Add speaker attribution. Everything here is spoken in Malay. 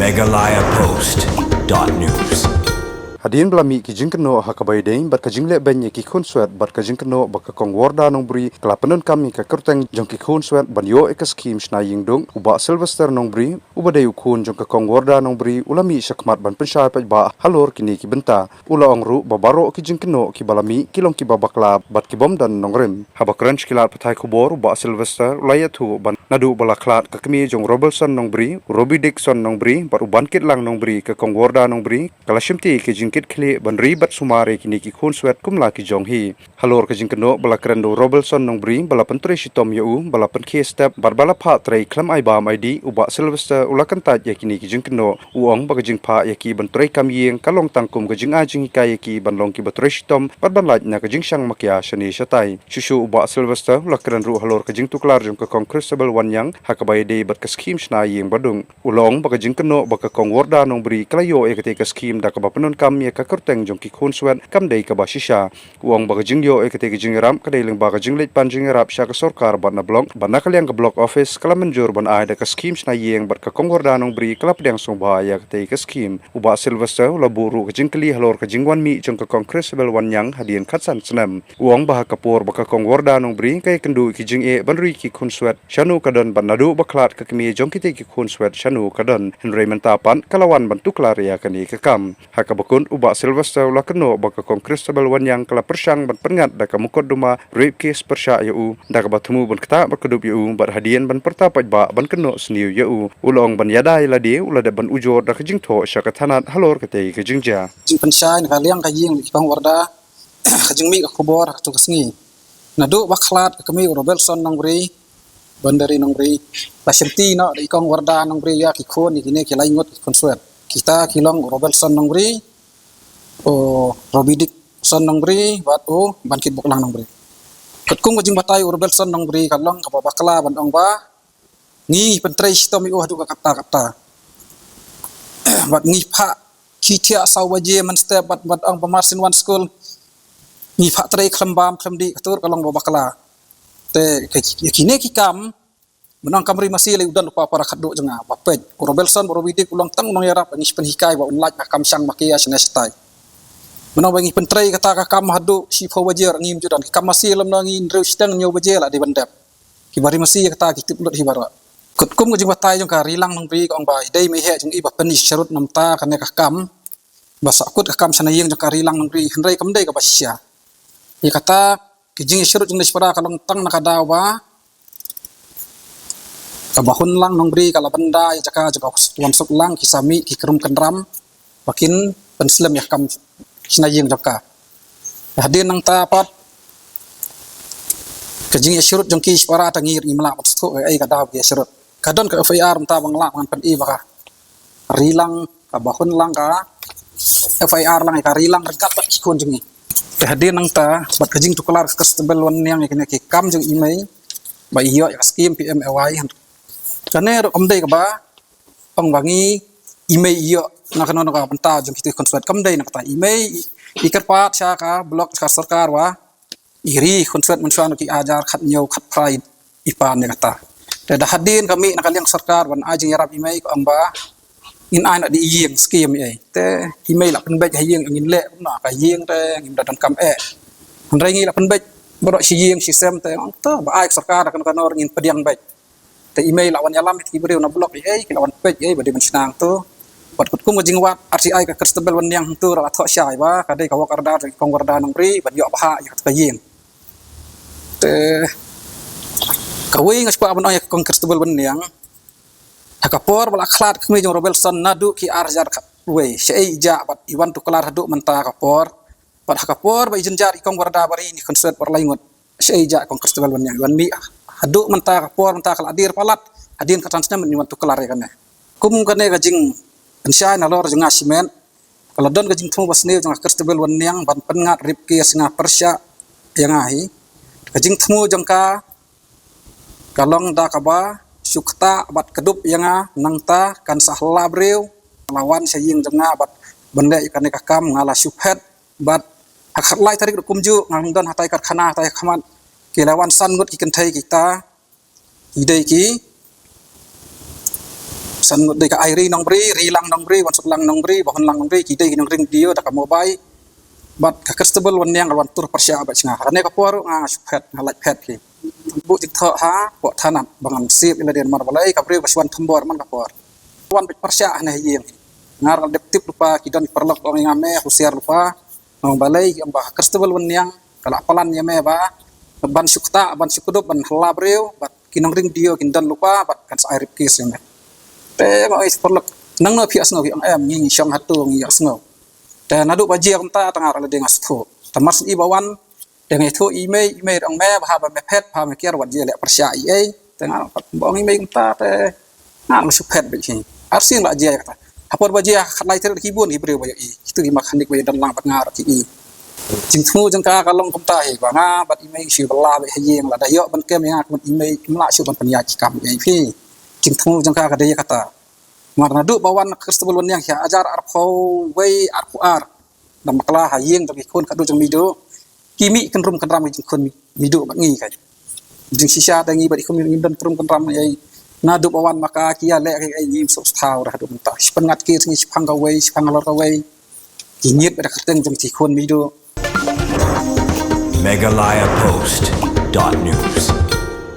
Speaker 1: megalayapost.news.
Speaker 2: Hadian belami ki jingkeno hakabai deng bat ka jingle banyi ki khun swat bat ka jingkeno bat ka kongwarda nong bri klapenun kami ka kerteng jong ki khun swat ban yo ek scheme sna yingdong uba Sylvester nong bri uba deu khun jong ka kongwarda nong bri ulami sakmat ban pensai pa ba halor kini ki benta ula ongru babaro ki jingkeno ki balami kilong ki babakla bat ki bom dan nong rem haba crunch kilat patai khobor uba Sylvester ulayatu ban nadu balaklat ka kami jong Robertson nong bri Robbie Dixon nong bri bat uban kit lang nong bri ka kongwarda nong bri kalashimti ki kit khle ban ribat sumare kini ki khun swet kumla ki jong hi halor ka jingkeno bala krendo Robertson nong bri bala pentre sitom yu bala pen ke step bar bala pha trei klam ai ba mai di uba Sylvester ulakan ta ya kini ki jingkeno uong ba jing pha ya ki ban trei kam yeng kalong tangkum ka jing a jing ka ya ki ban long ki batre sitom bar ban laj na ka jing sang makya shani shatai shushu uba Sylvester ulakran ru halor ka jing tuklar jong ka congressable wanyang hakabai de bat ka scheme sna yeng badung ulong ba ka jingkeno ba ka kongwarda nong bri klayo e ka scheme da ka ba penun kam ka kerteng jong ki khun swat kam dei ka basisha uang ba jing yo ekate jing ram ka dei leng ba jing leit pan jing rap sha ka sarkar ban na blok ban na kalyang ka block office kala menjur ban ai da ka scheme na yeng bat ka kongorda nong bri kala pdang song ba ya ka ka scheme uba Sylvester la buru ka jing kli halor ka jing wan mi jong ka congressable wan yang hadien khatsan snam uang ba ka por ba ka kongorda nong bri kai kendu ki jing e ban ri ki khun swat shanu ka don ban nadu ba klat ka kmi jong ki te ki khun swat shanu ka don henry mentapan kalawan ban tuklar ya kani ka kam haka bakun uba Sylvester ula keno baka congressable wanyang kala persang ban pengat da kamukot duma rape case persya yu da ka batemu ban kata berkedup yu bar hadian ban pertapat ba ban keno sniu yu ulong ban yadai la di ula da ban ujor da kajing tho syakat hanat halor kate kajing ja
Speaker 3: jing pensai na liang kajing ki pangwarda kajing mi ka khobor tu kasngi nadu baklat kami Robertson nong bri bandari nong bri pasyenti no di kongwarda nong bri ya ki khon ki ne ki laingot konsuat kita kilong Robertson nong bri Robbie Dixon nong bri bat bankit bok lang nong bri ketkung kajing batai Robertson nong bri kalong ka bakla ban ong ba ngi pentrei sitom yu hadu ka kata bat ngi pha kitia sawaje man step bat ong pamarsin one school ngi pha trei klembam klemdi katur kalong bakla te kine ki kam menang kamri masih le udan lupa para khadu jenga bapej Robertson Robbie Dix ulang tang nong yarap ngi penhikai wa unlaj kam sang makia senestai menang bangi pentrei kata ka kam hadu si pho wajer ngim judan kam masih lam nangi ndreu stang nyo wajer la di bandap ki bari masih kata ki tiplut hi bara kutkum jing batai jong ka rilang nong bri ong bai dei me he jong i ba pen syarut namta kan ka kam basa kut ka kam sanayeng jong ka rilang nong bri hendrai kam dei ka basya hi kata ki jing syarut jong despara kalong tang nakadawa kabahun lang nong bri kala benda jaka jaka tuan sok lang kisami ki kerum kendram makin penslam ya kam sinayeng jaka hadir nang tapat kajing syurut jong ki suara tangir ni melak patsko ai kada ke syurut kadon ka FIR mta banglak ngan pen i baka rilang ka bahun lang ka FIR lang ka rilang regat bat kikon jong ni hadir nang ta bat kajing tukelar kastebel wan yang ikene ki kam jong email ba iyo ya skim PMAY kane om dei ka ba ong bangi email iyo na kanono ka penta jong kiti konsulat kam dei na kata email ikat pat sya ka blok ka sarkar wa iri konsulat mensuan ki ajar khat nyau khat pride ipan ne kata da hadin kami na kaliang sarkar wan ajing yarap email ko amba in ai na di yeng skim ai te email la penbej hayeng ngin le na ka yeng te ngin dadan kam handrai ngi la penbej boro si yeng sistem te to ba ai sarkar kan kanor ngin pediang bej te email la wan yalam ki beriu na blok ai ki lawan pej ai bade mensinang to bat kutkum jing wat RCI ka kastebel wan yang tu ra tho syai ba kadai ka wakarda kongwarda nong bri ban yo bah ya ka yeng te kawing aspa ban ya kong kastebel wan yang hakapor bala khlat kmi jong Robertson nadu ki arjar we sei ja bat iwan tu kelar hadu menta kapor bat hakapor ba ijen jar kongwarda bari ni konsert berlaingot sei ja kong kastebel wan yang wan mi hadu menta kapor menta kal adir palat adin katansnya men iwan tu kelar ya kan kum kane ka jing pensai na lor jenga simen kalau don kajing thu basne jenga kastebel wan yang ban pengat rip ke singa persya yang ahi kajing thu jengka kalong da kaba sukta bat kedup yang nangta kan sahla breu lawan saying jenga bat benda ikan ka kam ngala subhet bat akhat lai tarik kumju ngang don hatai karkhana hatai khaman kilawan san ngut ki kenthai kita idei ki san de ka airi nong bri rilang nong bri wan sutlang nong bri bahon lang nong bri kidai nong ring dio da ka mobile bat ka custable wan yang wan tur persya ba chinga ne ka por nga phet ngalai phet ki bu jik tho ha po thanam bangan sip ila den mar balai ka bri baswan thambor man ka por wan persya ne yeng ngar dep tip lupa kidan perlok ong ngame husiar lupa nong balai ba custable wan yang kala palan ya me ba ban sukta ban sukudop ban halabreu bat kinong ring dio kindan lupa bat kan air kis ya te ma is perlok nang no pias no yang em ngi syang hatu ngi asno te nadu baji amta tangar le dengas tho tamas i bawan dengan itu email ang me ba ba me pet pa me kiar wat je le persya i ai tengah bong email amta te na musu pet be chi arsin la je kata hapor baji khatlai ter kibun hibreu ba i itu di makanik we dan lang pat ngar ki i jing thu jang ka kalong komta hi ba nga bat email shi bala be hiyeng la da yo ban kem nga kun email kimla shu ban panya ki kam ai phi jing thu jang ka dia kata marna du bawan kristbul yang ya ajar arpho wei arpuar dan makla hayeng tapi kun kadu jang mido kimi kan rum kan ram jing kun mido bat ngi kai jing sisa tangi bat ikun ngi dan rum kan ram ai na du bawan maka kia le ai yim so thau ra du ta spengat ki ngi phang ka wei phang la ka wei kinyet ba ka teng jang ti kun mido
Speaker 1: MegalayaPost.news